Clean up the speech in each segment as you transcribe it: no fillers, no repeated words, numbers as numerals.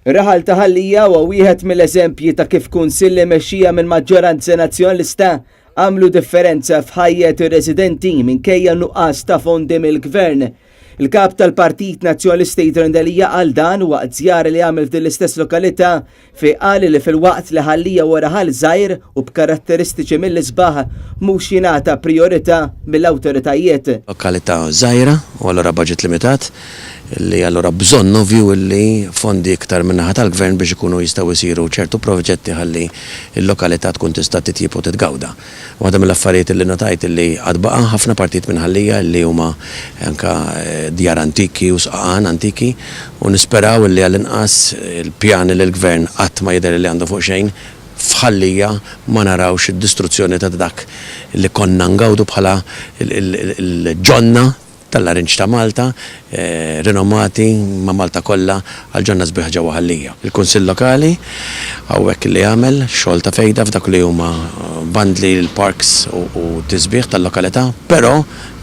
Raħal ta' Ħallija huwa wieħed mill-eżempji ta' kif kunsilli mexxija minn maġġoranza nazzjonalista għamlu differenza f'ħajjet ir-residenti minkejja nuqqas ta' fondi mill-gvern. Il-kap tal-Partit Nazzjonalista Idr Ndelija għal dan waqt żjara li għamel f'din l-istess lokalità fejn qal li fil-waqt li Ħallija wara ħal żgħir u b'karatteristiċi mill-isbaħ mhux jingħata priorità mill-awtoritajiet. Lokalità żgħira u allura budget limitat li allura bżonn ovvju li fondi iktar min-naħa tal-gvern biex ikunu jistgħu jsiru ċertu proġetti ħalli l-lokalità tkun tista' titjib u titgawda. Waħda mill-affarijiet li notajt li għad baqa' ħafna partit minn Ħallija li huma anke djar antiki u sqaqan antiki u nisperaw li għall-inqas il-pjan li l-gvern qatt ma jidher li għandu fuq xejn f'Ħallija ma narawx id-distruzzjoni ta' dak li konna ngawdu bħala il-ġonna tal-arinċ ta' Malta, rinomati ma' Malta kollha għal ġonna sbieħ ġewwa Ħallija. Il-Kunsill Lokali hawnhekk li jagħmel xogħol ta' fejda f'dak li huma bandli l-parks u tisbieħ tal-lokalità, però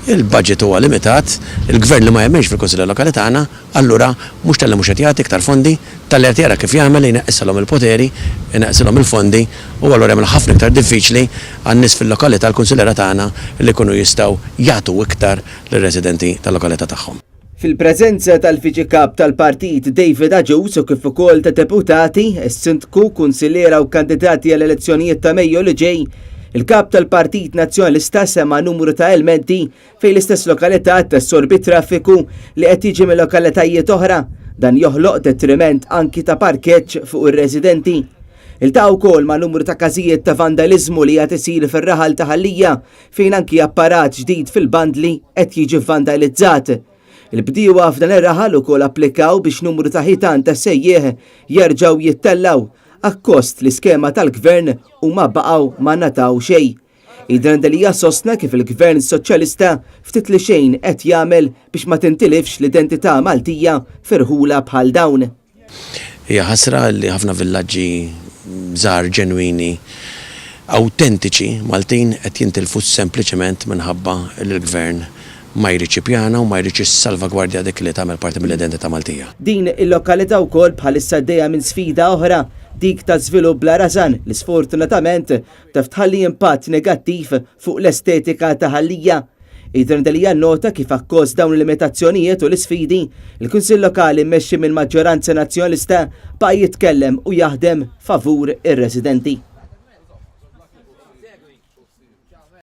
il-budget huwa limitat, il-gvern li ma jemmexx fil-Kunsill Lokali tagħna, allura mhux tal mhux qed jagħti iktar fondi, tal qed jara kif jagħmel jneqqisilhom il-poteri, jneqqisilhom il-fondi u allura jagħmel ħafna iktar diffiċli għan-nies fil-lokalità l-kunsilera tagħna li jkunu jistgħu jagħtu iktar lir-residenti tal-lokalità tagħhom. Fil-preżenza tal-Viċi Kap tal-Partit David Aġus u kif ukoll ta' deputati, is-sindku, kunsilliera u kandidati għall-elezzjonijiet ta' Mejju li ġej, il-kap tal-Partit Nazzjonalista sema numru ta' elementi fejn l-istess lokalità tessorbi traffiku li qed jiġi minn lokalitajiet oħra, dan joħloq detriment anki ta' parkeġġ fuq ir-residenti. Iltaqgħu wkoll ma' numru ta' każijiet ta' vandaliżmu li qed isir fir-raħal ta' Ħallija fejn anki apparat ġdid fil-bandli qed jiġi vandalizzat. Il-bdiewa f'dan ir-raħal ukoll applikaw biex numru ta' ħitan ta' sejjieħ jerġgħu jittellaw akkost l-iskema tal-gvern u ma baqgħu ma nataw xejn. Idr Ndelija sostna kif il-gvern soċjalista ftit li xejn qed jagħmel biex ma tintilifx l-identità Maltija firħula bħal dawn. Hija ħasra li ħafna villaġġi żgħar ġenwini awtentiċi Maltin qed jintilfu sempliċement minħabba l-gvern ma jridx ippjana u ma jridx issalvagwardja dik li tagħmel parti mill-identità Maltija. Din il-lokalità wkoll bħalissa għaddejja minn sfida oħra, dik ta' żvilupp bla rażan li sfortunatament taf tħalli impatt negattiv fuq l-estetika ta' Ħallija. Idr Ndelija nota kif akkost dawn il-limitazzjonijiet u l-isfidi, il-Kunsill Lokali mmexxi minn maġġoranza nazzjonalista baqa' jitkellem u jaħdem favur ir-residenti.